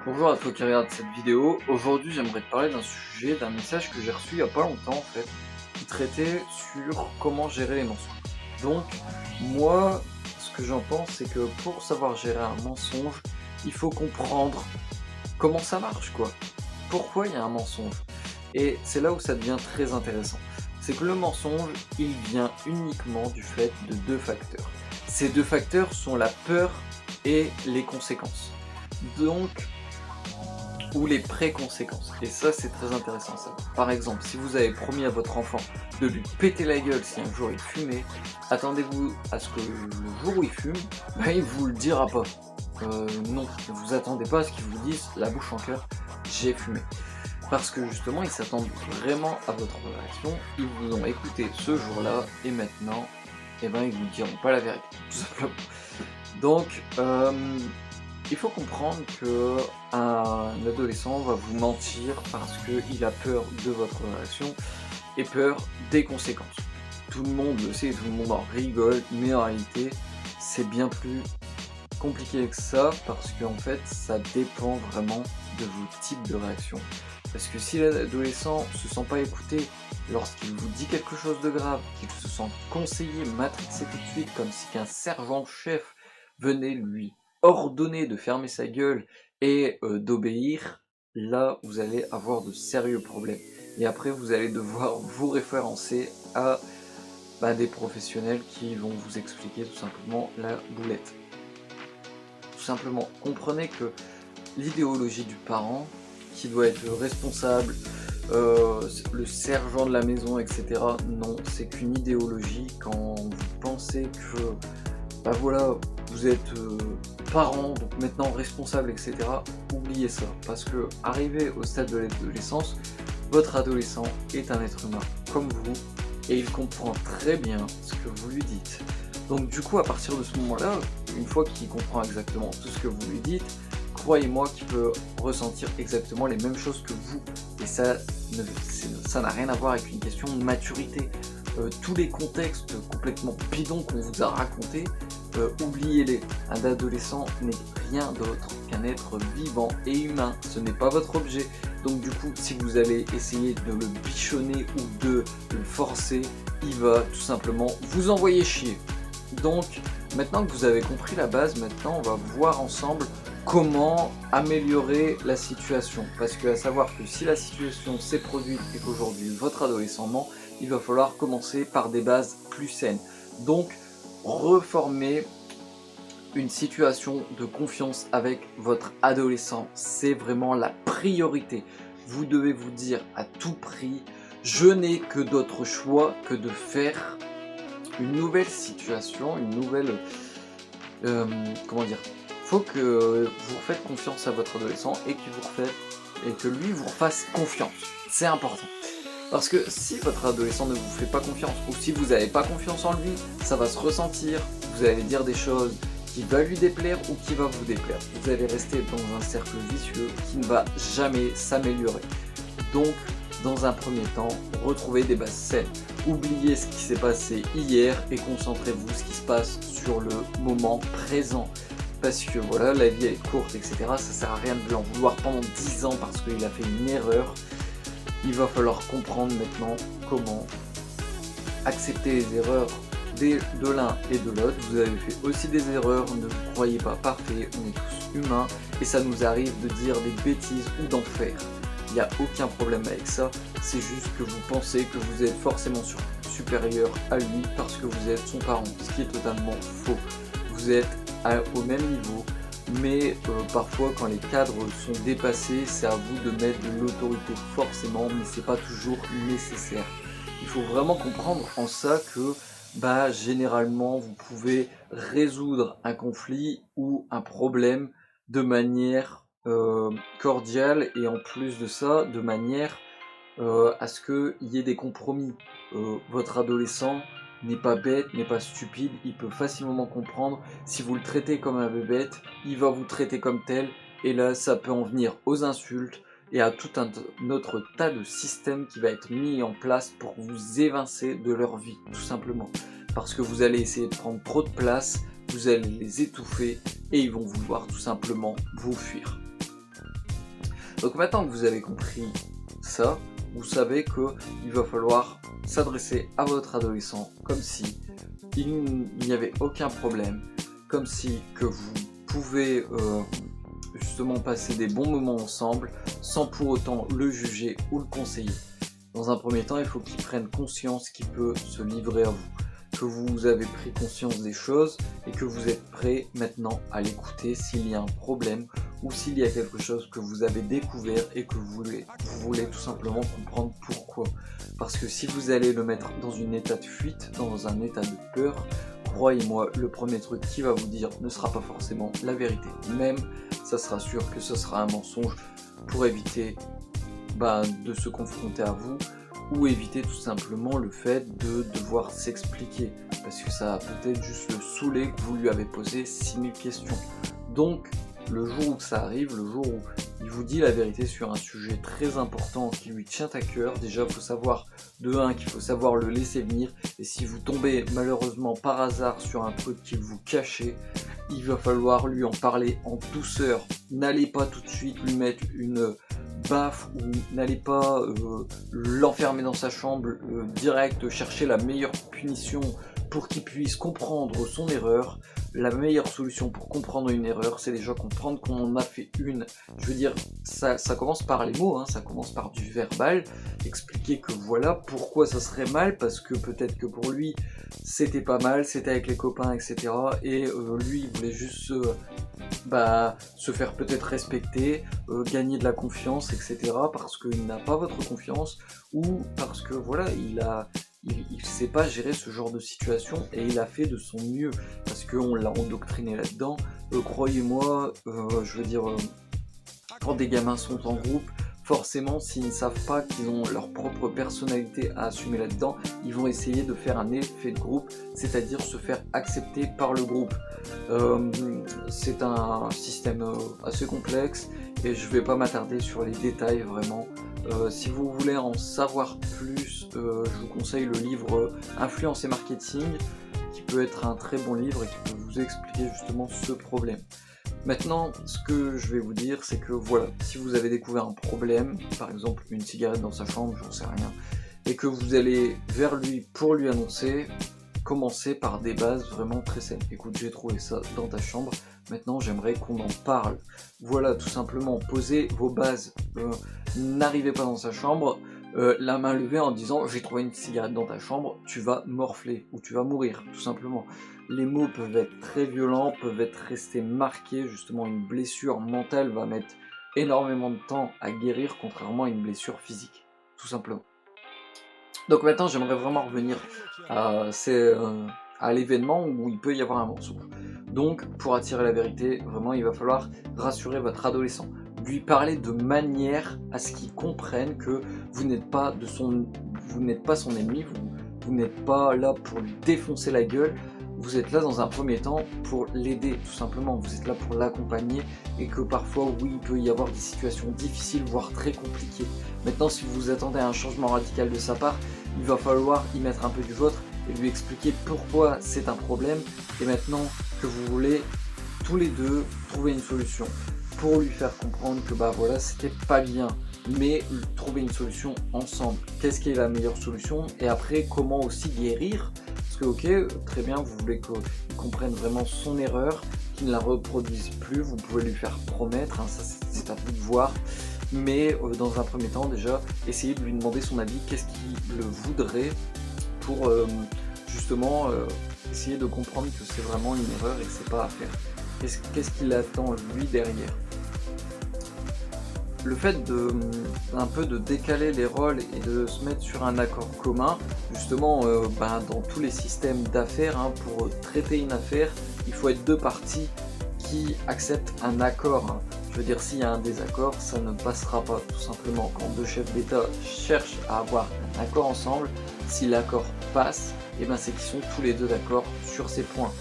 Bonjour à toi qui regarde cette vidéo. Aujourd'hui, j'aimerais te parler d'un message que j'ai reçu il y a pas longtemps en fait, qui traitait sur comment gérer les mensonges. Donc, moi, ce que j'en pense, c'est que pour savoir gérer un mensonge, il faut comprendre comment ça marche, quoi. Pourquoi il y a un mensonge? Et c'est là où ça devient très intéressant. C'est que le mensonge, il vient uniquement du fait de deux facteurs. Ces deux facteurs sont la peur et les conséquences. Donc, ou les pré-conséquences. Et ça, c'est très intéressant ça. Par exemple, si vous avez promis à votre enfant de lui péter la gueule si un jour il fumait, attendez-vous à ce que le jour où il fume, il vous le dira pas. Non, ne vous attendez pas à ce qu'il vous dise la bouche en cœur, j'ai fumé. Parce que justement, ils s'attendent vraiment à votre réaction, ils vous ont écouté ce jour-là, et maintenant, ils vous diront pas la vérité, tout simplement. Donc, il faut comprendre que un adolescent va vous mentir parce qu'il a peur de votre réaction et peur des conséquences. Tout le monde le sait, tout le monde en rigole, mais en réalité, c'est bien plus compliqué que ça parce qu'en fait, ça dépend vraiment de vos types de réactions. Parce que si l'adolescent se sent pas écouté lorsqu'il vous dit quelque chose de grave, qu'il se sent conseillé, matrixé tout de suite, comme si qu'un sergent-chef venait lui ordonner de fermer sa gueule et d'obéir, là vous allez avoir de sérieux problèmes. Et après vous allez devoir vous référencer à des professionnels qui vont vous expliquer tout simplement la boulette. Tout simplement, comprenez que l'idéologie du parent, qui doit être responsable, le sergent de la maison, etc., non, c'est qu'une idéologie quand vous pensez que voilà, vous êtes parent, donc maintenant responsable, etc. Oubliez ça, parce que arrivé au stade de l'adolescence, votre adolescent est un être humain comme vous, et il comprend très bien ce que vous lui dites. Donc du coup, à partir de ce moment-là, une fois qu'il comprend exactement tout ce que vous lui dites, croyez-moi qu'il peut ressentir exactement les mêmes choses que vous. Et ça n'a rien à voir avec une question de maturité. Tous les contextes complètement bidons qu'on vous a racontés, oubliez-les. Un adolescent n'est rien d'autre qu'un être vivant et humain. Ce n'est pas votre objet. Donc du coup, si vous allez essayer de le bichonner ou de le forcer, il va tout simplement vous envoyer chier. Donc, maintenant que vous avez compris la base, maintenant on va voir ensemble comment améliorer la situation. Parce que à savoir que si la situation s'est produite et qu'aujourd'hui votre adolescent ment, il va falloir commencer par des bases plus saines. Donc, reformer une situation de confiance avec votre adolescent, c'est vraiment la priorité. Vous devez vous dire à tout prix, je n'ai que d'autre choix que de faire une nouvelle situation, une nouvelle... comment dire, faut que vous refaites confiance à votre adolescent et que lui vous refasse confiance. C'est important. Parce que si votre adolescent ne vous fait pas confiance, ou si vous n'avez pas confiance en lui, ça va se ressentir, vous allez dire des choses qui va lui déplaire ou qui va vous déplaire. Vous allez rester dans un cercle vicieux qui ne va jamais s'améliorer. Donc, dans un premier temps, retrouvez des bases saines. Oubliez ce qui s'est passé hier et concentrez-vous sur ce qui se passe sur le moment présent. Parce que voilà, la vie elle est courte, etc. Ça sert à rien de lui en vouloir pendant 10 ans parce qu'il a fait une erreur. Il va falloir comprendre maintenant comment accepter les erreurs de l'un et de l'autre. Vous avez fait aussi des erreurs, ne vous croyez pas parfait, on est tous humains et ça nous arrive de dire des bêtises ou d'en faire. Il n'y a aucun problème avec ça, c'est juste que vous pensez que vous êtes forcément supérieur à lui parce que vous êtes son parent, ce qui est totalement faux. Vous êtes au même niveau, mais parfois quand les cadres sont dépassés, c'est à vous de mettre de l'autorité forcément, mais c'est pas toujours nécessaire. Il faut vraiment comprendre en ça que généralement vous pouvez résoudre un conflit ou un problème de manière cordiale et en plus de ça, de manière à ce qu'il y ait des compromis. Votre adolescent n'est pas bête, n'est pas stupide, il peut facilement comprendre. Si vous le traitez comme un bébête, il va vous traiter comme tel, et là ça peut en venir aux insultes et à tout un autre tas de systèmes qui va être mis en place pour vous évincer de leur vie, tout simplement. Parce que vous allez essayer de prendre trop de place, vous allez les étouffer et ils vont vouloir tout simplement vous fuir. Donc maintenant que vous avez compris ça, vous savez qu'il va falloir s'adresser à votre adolescent comme si il n'y avait aucun problème, comme si que vous pouvez justement passer des bons moments ensemble sans pour autant le juger ou le conseiller. Dans un premier temps, il faut qu'il prenne conscience qu'il peut se livrer à vous, que vous avez pris conscience des choses et que vous êtes prêt maintenant à l'écouter s'il y a un problème ou s'il y a quelque chose que vous avez découvert et que vous voulez tout simplement comprendre pourquoi. Parce que si vous allez le mettre dans un état de fuite, dans un état de peur, croyez-moi, le premier truc qu'il va vous dire ne sera pas forcément la vérité. Même, ça sera sûr que ce sera un mensonge pour éviter de se confronter à vous ou éviter tout simplement le fait de devoir s'expliquer parce que ça va peut-être juste le saouler que vous lui avez posé 6000 questions. Donc le jour où ça arrive, le jour où il vous dit la vérité sur un sujet très important qui lui tient à cœur, déjà il faut savoir de 1 qu'il faut savoir le laisser venir, et si vous tombez malheureusement par hasard sur un truc qu'il vous cachez, il va falloir lui en parler en douceur. N'allez pas tout de suite lui mettre une baffe ou n'allez pas l'enfermer dans sa chambre direct, chercher la meilleure punition pour qu'il puisse comprendre son erreur. La meilleure solution pour comprendre une erreur, c'est déjà comprendre qu'on en a fait une. Je veux dire, ça commence par les mots, ça commence par du verbal, expliquer que voilà pourquoi ça serait mal, parce que peut-être que pour lui c'était pas mal, c'était avec les copains, etc. Et lui il voulait juste se faire peut-être respecter, gagner de la confiance, etc. parce qu'il n'a pas votre confiance, ou parce que voilà, il sait pas gérer ce genre de situation et il a fait de son mieux parce qu'on l'a endoctriné là-dedans. Croyez-moi, je veux dire, quand des gamins sont en groupe, forcément, s'ils ne savent pas qu'ils ont leur propre personnalité à assumer là-dedans, ils vont essayer de faire un effet de groupe, c'est-à-dire se faire accepter par le groupe. C'est un système assez complexe et je vais pas m'attarder sur les détails vraiment. Si vous voulez en savoir plus, je vous conseille le livre Influence et Marketing, qui peut être un très bon livre et qui peut vous expliquer justement ce problème. Maintenant, ce que je vais vous dire, c'est que voilà, si vous avez découvert un problème, par exemple une cigarette dans sa chambre, j'en sais rien, et que vous allez vers lui pour lui annoncer, commencez par des bases vraiment très saines. Écoute, j'ai trouvé ça dans ta chambre, maintenant j'aimerais qu'on en parle. Voilà, tout simplement, posez vos bases. N'arrivez pas dans sa chambre, la main levée en disant j'ai trouvé une cigarette dans ta chambre, tu vas morfler ou tu vas mourir, tout simplement. Les mots peuvent être très violents, peuvent être restés marqués, justement une blessure mentale va mettre énormément de temps à guérir contrairement à une blessure physique, tout simplement. Donc maintenant j'aimerais vraiment revenir à l'événement où il peut y avoir un mensonge. Donc pour attirer la vérité, vraiment il va falloir rassurer votre adolescent, lui parler de manière à ce qu'il comprenne que vous n'êtes pas son ennemi, vous n'êtes pas là pour lui défoncer la gueule, vous êtes là dans un premier temps pour l'aider tout simplement, vous êtes là pour l'accompagner et que parfois oui il peut y avoir des situations difficiles voire très compliquées. Maintenant si vous attendez à un changement radical de sa part, il va falloir y mettre un peu du vôtre et lui expliquer pourquoi c'est un problème et maintenant que vous voulez tous les deux trouver une solution pour lui faire comprendre que voilà c'était pas bien, mais trouver une solution ensemble. Qu'est-ce qui est la meilleure solution et après comment aussi guérir, parce que ok très bien vous voulez qu'il comprenne vraiment son erreur, qu'il ne la reproduise plus, vous pouvez lui faire promettre, ça c'est à vous de voir, mais dans un premier temps déjà essayez de lui demander son avis, qu'est-ce qu'il voudrait pour justement essayer de comprendre que c'est vraiment une erreur et que c'est pas à faire. Qu'est-ce qu'il attend lui derrière. Le fait un peu de décaler les rôles et de se mettre sur un accord commun, justement dans tous les systèmes d'affaires, pour traiter une affaire, il faut être deux parties qui acceptent un accord. Je veux dire, s'il y a un désaccord, ça ne passera pas, tout simplement. Quand deux chefs d'État cherchent à avoir un accord ensemble, si l'accord passe, c'est qu'ils sont tous les deux d'accord sur ces points.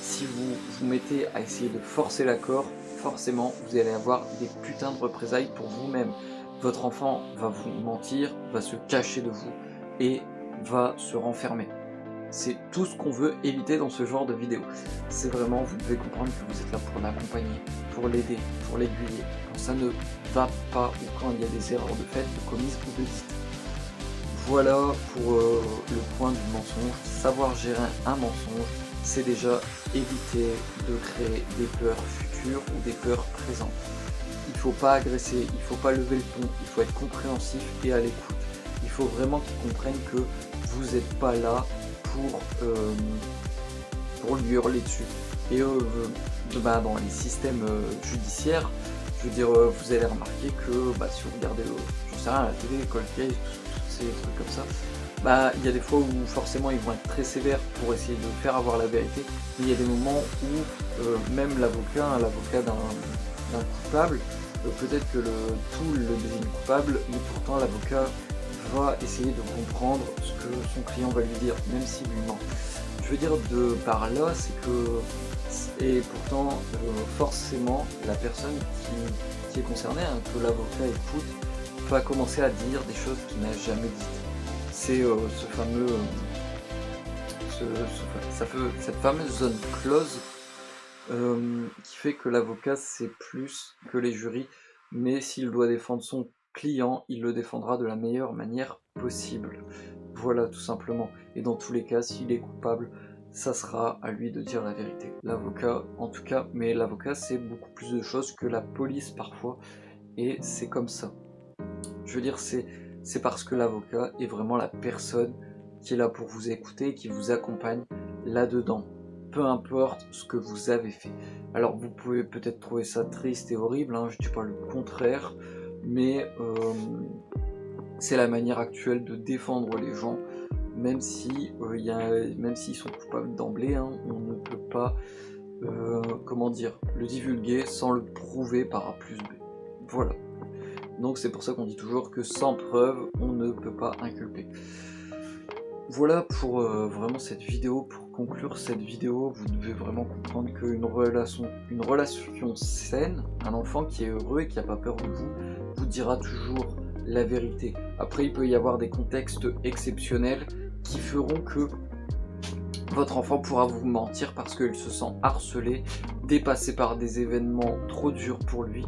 Si vous vous mettez à essayer de forcer l'accord, forcément vous allez avoir des putains de représailles pour vous-même. Votre enfant va vous mentir, va se cacher de vous et va se renfermer. C'est tout ce qu'on veut éviter dans ce genre de vidéo. C'est vraiment, vous devez comprendre que vous êtes là pour l'accompagner, pour l'aider, pour l'aiguiller, quand ça ne va pas ou quand il y a des erreurs de fait, de commises ou de dites. Voilà pour le point du mensonge. Savoir gérer un mensonge, c'est déjà éviter de créer des peurs futures ou des peurs présentes. Il ne faut pas agresser, il ne faut pas lever le ton, il faut être compréhensif et à l'écoute. Il faut vraiment qu'ils comprennent que vous n'êtes pas là pour lui hurler dessus. Et dans les systèmes judiciaires, je veux dire, vous allez remarquer que si vous regardez, j'en sais rien, la télé, Cold Case, tous ces trucs comme ça, il y a des fois où forcément ils vont être très sévères pour essayer de faire avoir la vérité, mais il y a des moments où même l'avocat d'un coupable, peut-être que tout le devine coupable, mais pourtant l'avocat va essayer de comprendre ce que son client va lui dire, même s'il lui ment. Je veux dire de par là, c'est que, et pourtant forcément la personne qui est concernée, que l'avocat écoute, va commencer à dire des choses qu'il n'a jamais dites. C'est cette fameuse zone close qui fait que l'avocat sait plus que les jurys, mais s'il doit défendre son client, il le défendra de la meilleure manière possible. Voilà, tout simplement. Et dans tous les cas, s'il est coupable, ça sera à lui de dire la vérité. L'avocat, en tout cas, mais l'avocat, c'est beaucoup plus de choses que la police parfois, et c'est comme ça. Je veux dire, c'est parce que l'avocat est vraiment la personne qui est là pour vous écouter et qui vous accompagne là-dedans. Peu importe ce que vous avez fait. Alors vous pouvez peut-être trouver ça triste et horrible, je ne dis pas le contraire, mais c'est la manière actuelle de défendre les gens, même si même s'ils sont coupables d'emblée, on ne peut pas le divulguer sans le prouver par A plus B. Voilà. Donc c'est pour ça qu'on dit toujours que sans preuve, on ne peut pas inculper. Voilà pour vraiment cette vidéo. Pour conclure cette vidéo, vous devez vraiment comprendre qu'une relation saine, un enfant qui est heureux et qui n'a pas peur de vous dira toujours la vérité. Après, il peut y avoir des contextes exceptionnels qui feront que votre enfant pourra vous mentir parce qu'il se sent harcelé, dépassé par des événements trop durs pour lui,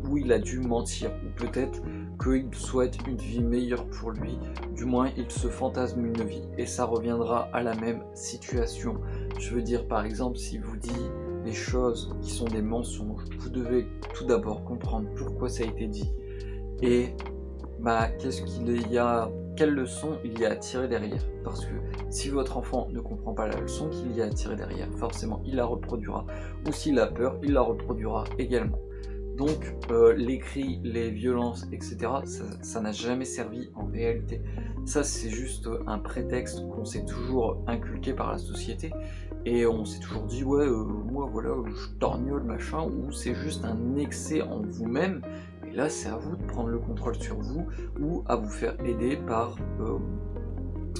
où il a dû mentir, ou peut-être qu'il souhaite une vie meilleure pour lui, du moins il se fantasme une vie, et ça reviendra à la même situation. Je veux dire, par exemple, si vous dit des choses qui sont des mensonges, vous devez tout d'abord comprendre pourquoi ça a été dit, et quelle leçon il y a à tirer derrière. Parce que si votre enfant ne comprend pas la leçon qu'il y a à tirer derrière, forcément il la reproduira, ou s'il a peur, il la reproduira également. Donc les cris, les violences, etc., ça n'a jamais servi en réalité. Ça c'est juste un prétexte qu'on s'est toujours inculqué par la société, et on s'est toujours dit moi voilà, je torgnole machin, ou c'est juste un excès en vous-même. Et là c'est à vous de prendre le contrôle sur vous, ou à vous faire aider par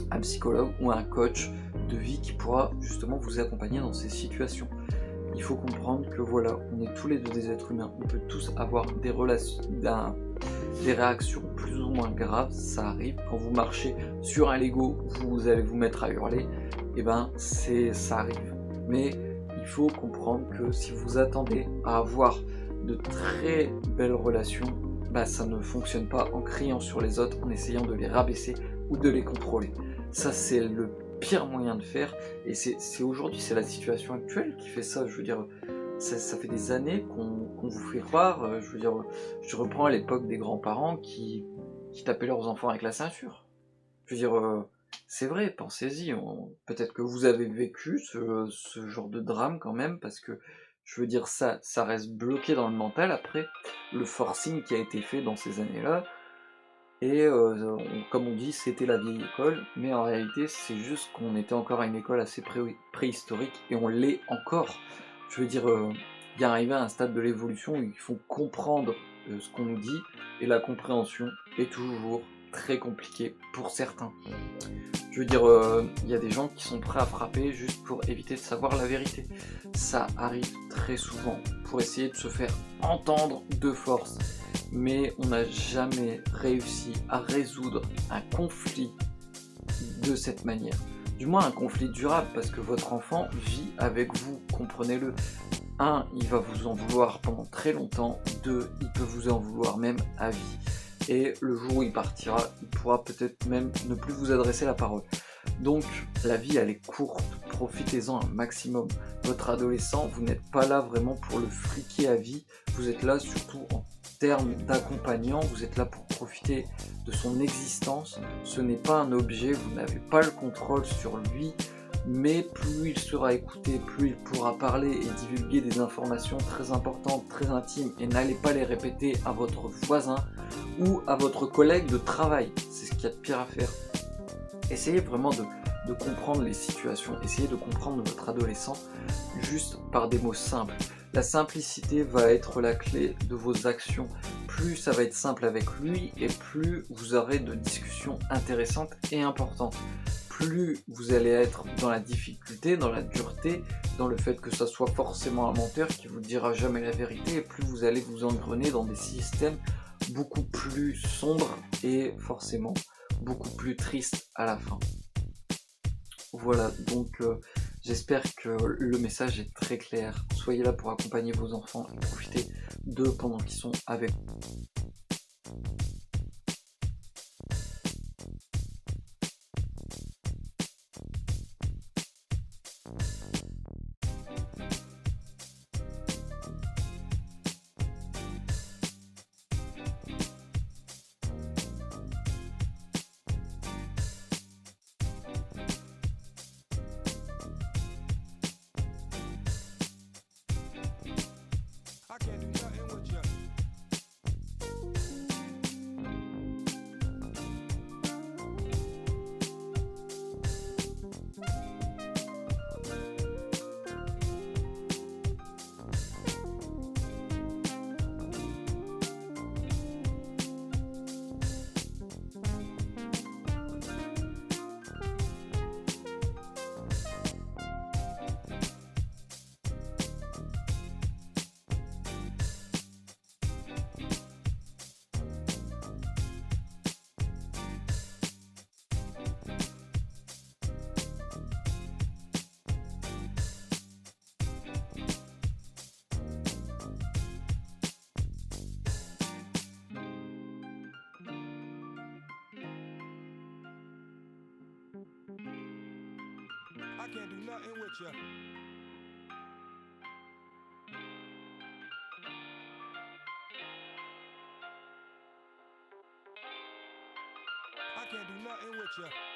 un psychologue ou un coach de vie qui pourra justement vous accompagner dans ces situations. Il faut comprendre que voilà, on est tous les deux des êtres humains, on peut tous avoir des réactions plus ou moins graves, ça arrive. Quand vous marchez sur un Lego, vous allez vous mettre à hurler, ça arrive. Mais il faut comprendre que si vous attendez à avoir de très belles relations, ça ne fonctionne pas en criant sur les autres, en essayant de les rabaisser ou de les contrôler. Ça c'est le pire moyen de faire, et c'est aujourd'hui, c'est la situation actuelle qui fait ça. Je veux dire, ça fait des années qu'on vous fait croire, je veux dire, je reprends à l'époque des grands-parents qui tapaient leurs enfants avec la ceinture. Je veux dire, c'est vrai, pensez-y, peut-être que vous avez vécu ce genre de drame quand même, parce que je veux dire, ça reste bloqué dans le mental après, le forcing qui a été fait dans ces années-là. Et comme on dit, c'était la vieille école, mais en réalité, c'est juste qu'on était encore à une école assez préhistorique, et on l'est encore. Je veux dire, il y a arrivé à un stade de l'évolution où il faut comprendre ce qu'on nous dit, et la compréhension est toujours très compliquée pour certains. Je veux dire, il y a des gens qui sont prêts à frapper juste pour éviter de savoir la vérité. Ça arrive très souvent pour essayer de se faire entendre de force. Mais on n'a jamais réussi à résoudre un conflit de cette manière. du moins un conflit durable, parce que votre enfant vit avec vous, comprenez-le. Un, il va vous en vouloir pendant très longtemps. Deux, il peut vous en vouloir même à vie. Et le jour où il partira, il pourra peut-être même ne plus vous adresser la parole. Donc la vie elle est courte, profitez-en un maximum. Votre adolescent, vous n'êtes pas là vraiment pour le friquer à vie, vous êtes là surtout en termes d'accompagnant, vous êtes là pour profiter de son existence. Ce n'est pas un objet, vous n'avez pas le contrôle sur lui, mais plus il sera écouté, plus il pourra parler et divulguer des informations très importantes, très intimes, et n'allez pas les répéter à votre voisin ou à votre collègue de travail. C'est ce qu'il y a de pire à faire. Essayez vraiment de comprendre les situations, essayez de comprendre votre adolescent juste par des mots simples. La simplicité va être la clé de vos actions. Plus ça va être simple avec lui et plus vous aurez de discussions intéressantes et importantes. Plus vous allez être dans la difficulté, dans la dureté, dans le fait que ça soit forcément un menteur qui vous dira jamais la vérité, et plus vous allez vous engrener dans des systèmes beaucoup plus sombres et forcément beaucoup plus tristes à la fin. Voilà, donc j'espère que le message est très clair. Soyez là pour accompagner vos enfants et profitez d'eux pendant qu'ils sont avec vous. I can't do nothing with you. I can't do nothing with you. I can't do nothing with you.